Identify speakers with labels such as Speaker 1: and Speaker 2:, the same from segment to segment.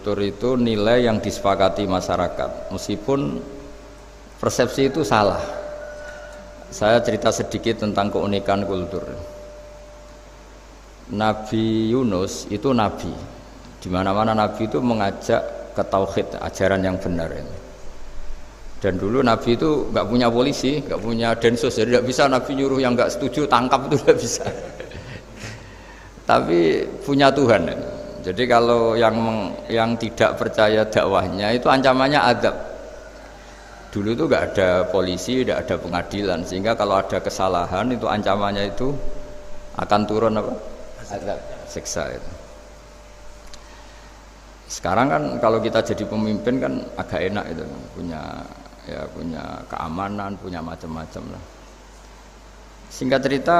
Speaker 1: kultur itu nilai yang disepakati masyarakat, meskipun persepsi itu salah. Saya cerita sedikit tentang keunikan kultur. Nabi Yunus itu nabi. Di mana-mana nabi itu mengajak ke tauhid, ajaran yang benar. Dan dulu nabi itu nggak punya polisi, nggak punya densus, jadi nggak bisa nabi nyuruh yang nggak setuju tangkap, itu nggak bisa. Tapi punya Tuhan. Jadi kalau yang tidak percaya dakwahnya itu ancamannya azab. Dulu itu nggak ada polisi, nggak ada pengadilan, sehingga kalau ada kesalahan itu ancamannya itu akan turun apa? Azab, siksa itu. Sekarang kan kalau kita jadi pemimpin kan agak enak itu, punya keamanan, punya macam-macam lah. Singkat cerita,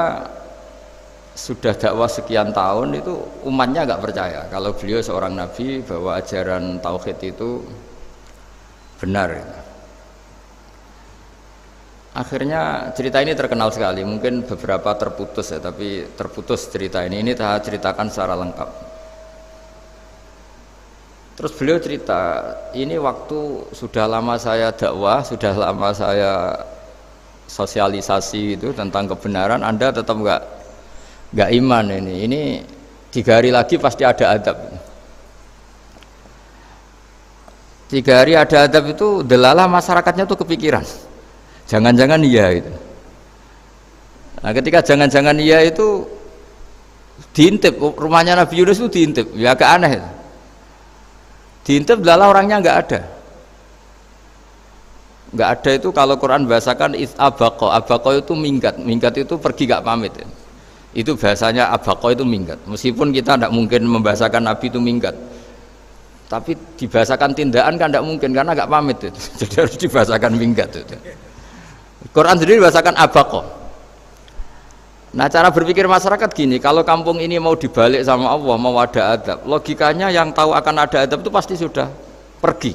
Speaker 1: sudah dakwah sekian tahun itu umatnya nggak percaya kalau beliau seorang nabi, bahwa ajaran tauhid itu benar. Akhirnya cerita ini terkenal sekali, mungkin beberapa terputus ya, tapi terputus cerita ini saya ceritakan secara lengkap. Terus beliau cerita, ini waktu sudah lama saya dakwah, sudah lama saya sosialisasi itu tentang kebenaran, Anda tetap nggak iman ini 3 hari lagi pasti ada adab. 3 hari ada adab itu delalah masyarakatnya tuh kepikiran, jangan-jangan iya itu. Nah ketika jangan-jangan iya itu diintip, rumahnya Nabi Yunus itu diintip, ya agak aneh itu. Diintip delalah orangnya nggak ada itu. Kalau Quran bahasakan abaqo itu minggat itu pergi nggak pamit ya. Itu bahasanya abaqo itu minggat, meskipun kita tidak mungkin membahasakan Nabi itu minggat, tapi dibahasakan tindakan kan tidak mungkin karena nggak pamit itu. Jadi harus dibahasakan minggat itu. Quran sendiri bahasakan abaqo. Nah cara berpikir masyarakat gini, kalau kampung ini mau dibalik sama Allah, mau ada adab, logikanya yang tahu akan ada adab itu pasti sudah pergi.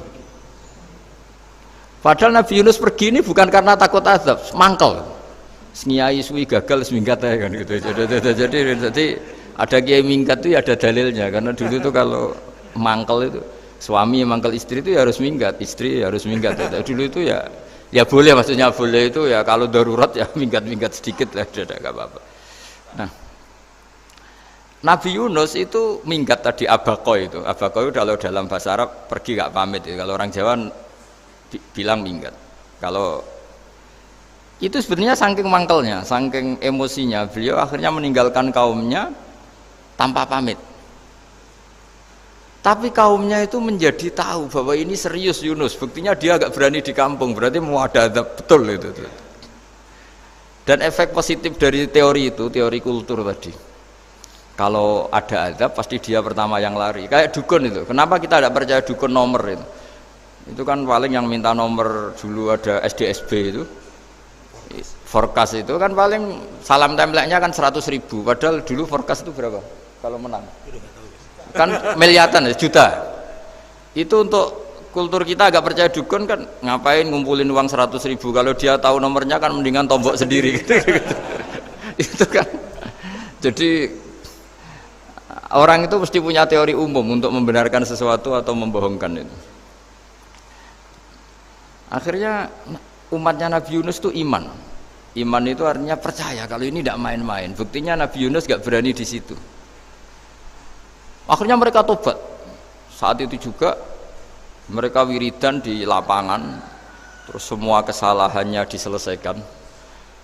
Speaker 1: Padahal Nabi Yunus pergi ini bukan karena takut adab, mangkel. Nyai suwi gagal seminggat ya kan gitu. Jadi ada kiai minggat itu ya ada dalilnya, karena dulu itu kalau mangkel itu suami mangkel istri itu ya harus minggat, istri harus minggat. Dulu itu ya boleh, maksudnya boleh itu ya kalau darurat ya minggat sedikit lah, tidak apa-apa. Nah, Nabi Yunus itu minggat tadi abaqo itu kalau dalam bahasa Arab pergi nggak pamit ya. Kalau orang Jawa bilang minggat. Kalau itu sebenarnya saking mangkelnya, saking emosinya, beliau akhirnya meninggalkan kaumnya tanpa pamit. Tapi kaumnya itu menjadi tahu bahwa ini serius Yunus, buktinya dia agak berani di kampung, berarti mau ada adab betul itu. Dan efek positif dari teori itu, teori kultur tadi, kalau ada adab pasti dia pertama yang lari. Kayak dukun itu, kenapa kita tidak percaya dukun nomor itu? Itu kan paling yang minta nomor dulu ada SDSB itu, forecast itu kan paling salam templeknya kan 100.000, padahal dulu forecast itu berapa kalau menang? Kan miliaran ya, juta. Itu untuk kultur kita agak percaya dukun kan, ngapain ngumpulin uang 100.000, kalau dia tahu nomornya kan mendingan tombok sendiri gitu. Itu kan jadi orang itu mesti punya teori umum untuk membenarkan sesuatu atau membohongkan itu. Akhirnya umatnya Nabi Yunus itu iman itu artinya percaya kalau ini tidak main-main. Buktinya Nabi Yunus gak berani di situ. Akhirnya mereka tobat. Saat itu juga mereka wiridan di lapangan, terus semua kesalahannya diselesaikan.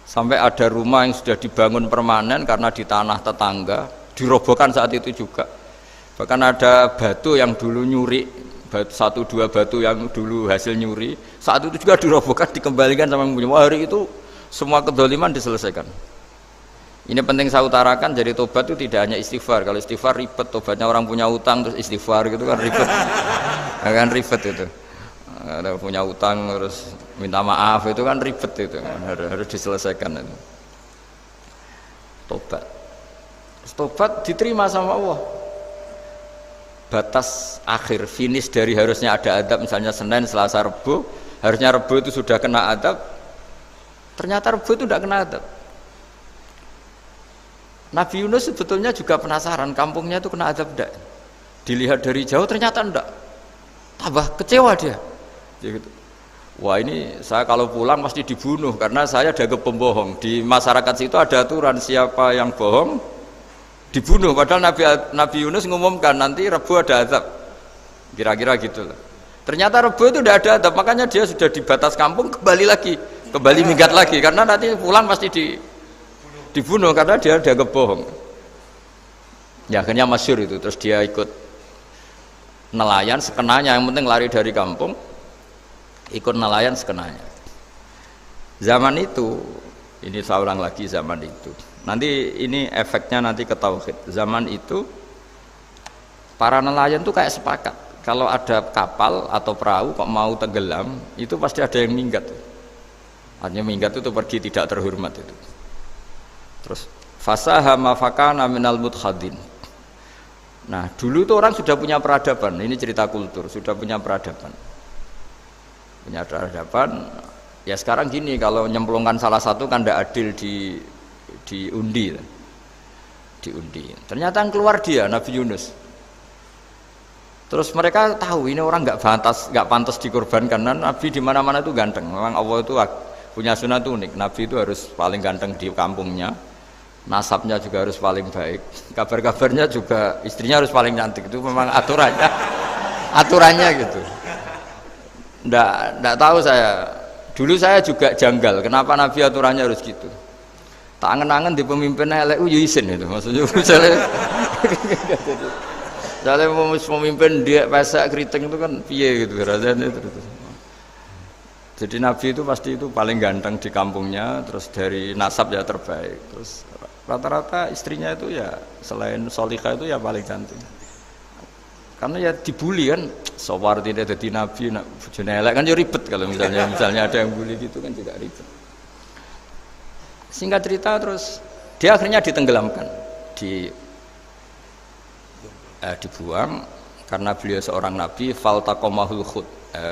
Speaker 1: Sampai ada rumah yang sudah dibangun permanen karena di tanah tetangga, dirobohkan saat itu juga. Bahkan ada batu yang dulu nyuri, 1-2 batu yang dulu hasil nyuri, saat itu juga dirobohkan, dikembalikan sama yang punya. Hari itu semua kedoliman diselesaikan. Ini penting saya utarakan, jadi tobat itu tidak hanya istighfar. Kalau istighfar ribet, tobatnya orang punya utang terus istighfar gitu kan ribet. Kan ribet itu. Ada punya utang terus minta maaf itu kan ribet itu kan, harus diselesaikan itu. Tobat diterima sama Allah. Batas akhir finish dari harusnya ada adab, misalnya Senin, Selasa, Rebu, harusnya Rebu itu sudah kena adab, ternyata Rebu itu tidak kena adab. Nabi Yunus sebetulnya juga penasaran, kampungnya itu kena azab enggak? Dilihat dari jauh ternyata enggak. tambah kecewa dia. Gitu. Wah ini saya kalau pulang pasti dibunuh karena saya dianggap pembohong. Di masyarakat situ ada aturan siapa yang bohong dibunuh. Padahal Nabi Yunus ngumumkan nanti Rebu ada azab. Kira-kira gitu lah. Ternyata Rebu itu tidak ada azab, makanya dia sudah di batas kampung kembali minggat lagi karena nanti pulang pasti dibunuh karena dia dianggap bohong. Ya akhirnya masyhur itu, terus dia ikut nelayan sekenanya, yang penting lari dari kampung. Ikut nelayan sekenanya. Zaman itu, ini saya ulang lagi zaman itu. Nanti ini efeknya nanti ke tauhid. Zaman itu para nelayan tuh kayak sepakat. Kalau ada kapal atau perahu kok mau tenggelam, itu pasti ada yang minggat. Artinya minggat itu pergi tidak terhormat itu. Terus fasahama fakana minal mudkhadin. Nah, dulu itu orang sudah punya peradaban. Ini cerita kultur, sudah punya peradaban. Punya peradaban. Ya sekarang gini, kalau nyemplungkan salah satu kan tidak adil diundi. Diundi. Ternyata yang keluar dia Nabi Yunus. Terus mereka tahu ini orang nggak pantas dikorbankan karena Nabi di mana-mana itu ganteng. Memang Allah itu punya sunat unik. Nabi itu harus paling ganteng di kampungnya. Nasabnya juga harus paling baik. Kabar-kabarnya juga istrinya harus paling cantik. Itu memang aturannya gitu. Nggak tahu saya. Dulu saya juga janggal. Kenapa Nabi aturannya harus gitu? Tak angen-angen di pemimpin elek isin itu. Maksudnya misalnya pemimpin dia pesek keriting itu kan piye gitu rasanya itu. Jadi Nabi itu pasti itu paling ganteng di kampungnya. Terus dari nasab ya terbaik. Terus rata-rata istrinya itu ya selain solihah itu ya paling cantik. Karena ya dibully kan, sopar tidak jadi nabi, bojone elek kan ya ribet kalau misalnya ada yang bully gitu kan juga ribet. Singkat cerita terus dia akhirnya ditenggelamkan, dibuang karena beliau seorang nabi. Faltaqamahul khut,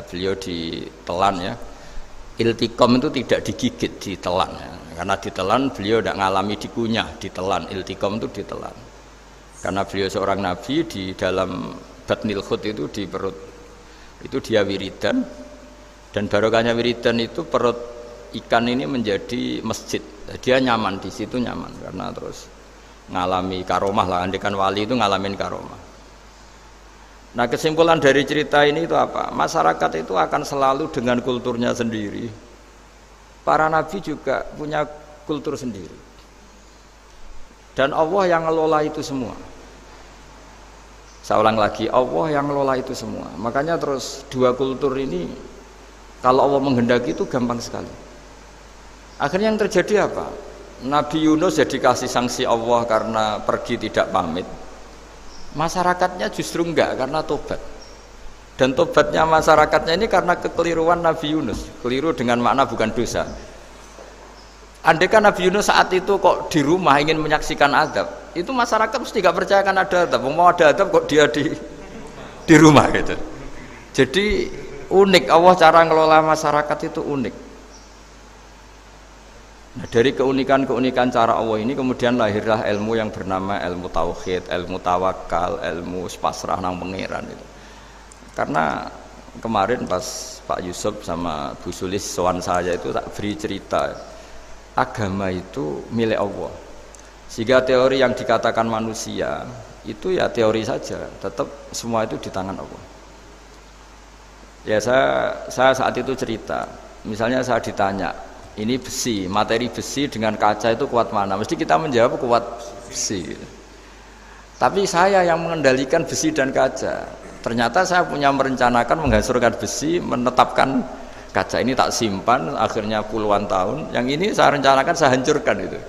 Speaker 1: beliau ditelan ya. Iltiqam itu tidak digigit, ditelan ya. Karena ditelan beliau tidak ngalami dikunyah, ditelan. Iltiqam itu ditelan. Karena beliau seorang nabi, di dalam batnil khut itu di perut itu dia wiridan, dan barokahnya wiridan itu perut ikan ini menjadi masjid. Dia nyaman di situ, nyaman karena terus ngalami karomah lah. Andikan wali itu ngalamin karomah. Nah kesimpulan dari cerita ini itu apa? Masyarakat itu akan selalu dengan kulturnya sendiri. Para nabi juga punya kultur sendiri. Dan Allah yang ngelola itu semua. Saya ulang lagi, Allah yang ngelola itu semua. Makanya terus dua kultur ini kalau Allah menghendaki itu gampang sekali. Akhirnya yang terjadi apa? Nabi Yunus jadi kasih sanksi Allah karena pergi tidak pamit. Masyarakatnya justru enggak karena tobat. Dan tobatnya masyarakatnya ini karena kekeliruan Nabi Yunus. Keliru dengan makna bukan dosa. Andaikan Nabi Yunus saat itu kok di rumah ingin menyaksikan azab, itu masyarakat mesti gak percaya kan ada azab. Mau ada azab kok dia di rumah gitu. Jadi unik, Allah cara ngelola masyarakat itu unik. Nah, dari keunikan cara Allah ini kemudian lahirlah ilmu yang bernama ilmu tauhid, ilmu tawakal, ilmu pasrah nang pangeran itu. Karena kemarin pas Pak Yusuf sama Bu Sulis sowan saya itu tak beri cerita. Agama itu milik Allah, sehingga teori yang dikatakan manusia itu ya teori saja, tetap semua itu di tangan Allah. Ya saya saat itu cerita, misalnya saya ditanya, ini besi, materi besi dengan kaca itu kuat mana? Mesti kita menjawab kuat besi. Tapi saya yang mengendalikan besi dan kaca. Ternyata saya punya merencanakan menghancurkan besi, menetapkan kaca ini tak simpan, akhirnya puluhan tahun. Yang ini saya rencanakan saya hancurkan itu.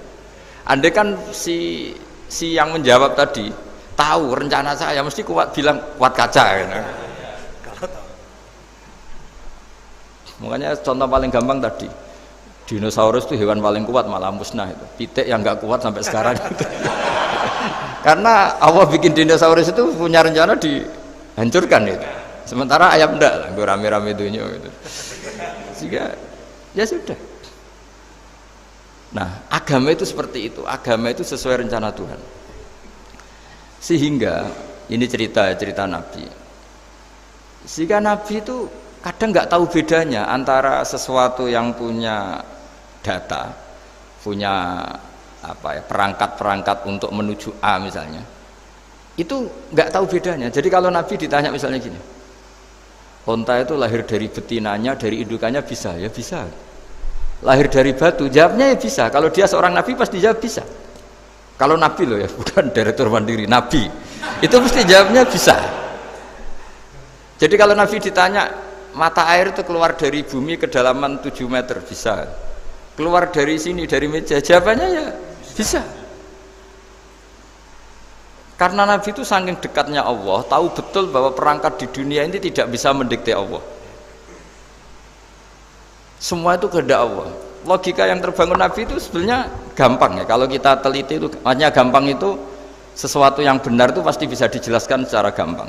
Speaker 1: Andai kan si yang menjawab tadi tahu rencana saya, mesti kuat bilang kuat kaca. Gitu. Makanya contoh paling gampang tadi, dinosaurus itu hewan paling kuat malah musnah itu. Pitik yang nggak kuat sampai sekarang. Gitu. Karena Allah bikin dinosaurus itu punya rencana dihancurkan itu. Sementara ayam enggak lah, gue rame-rame dunia gitu. Sehingga ya sudah. Nah, agama itu seperti itu. Agama itu sesuai rencana Tuhan. Sehingga ini cerita Nabi. Sehingga Nabi itu kadang nggak tahu bedanya antara sesuatu yang punya data, punya apa ya, perangkat-perangkat untuk menuju A misalnya, itu nggak tahu bedanya. Jadi kalau Nabi ditanya misalnya gini, onta itu lahir dari betinanya, dari indukannya bisa? Ya bisa. Lahir dari batu, jawabnya ya bisa. Kalau dia seorang Nabi pasti jawab bisa. Kalau Nabi loh ya, bukan direktur mandiri, Nabi itu mesti jawabnya bisa. Jadi kalau Nabi ditanya mata air itu keluar dari bumi kedalaman 7 meter, bisa. Keluar dari sini, dari meja, jawabannya ya bisa. Karena Nabi itu saking dekatnya Allah, tahu betul bahwa perangkat di dunia ini tidak bisa mendikte Allah. Semua itu kehendak Allah. Logika yang terbangun Nabi itu sebenarnya gampang ya. Kalau kita teliti itu, makanya gampang itu sesuatu yang benar itu pasti bisa dijelaskan secara gampang.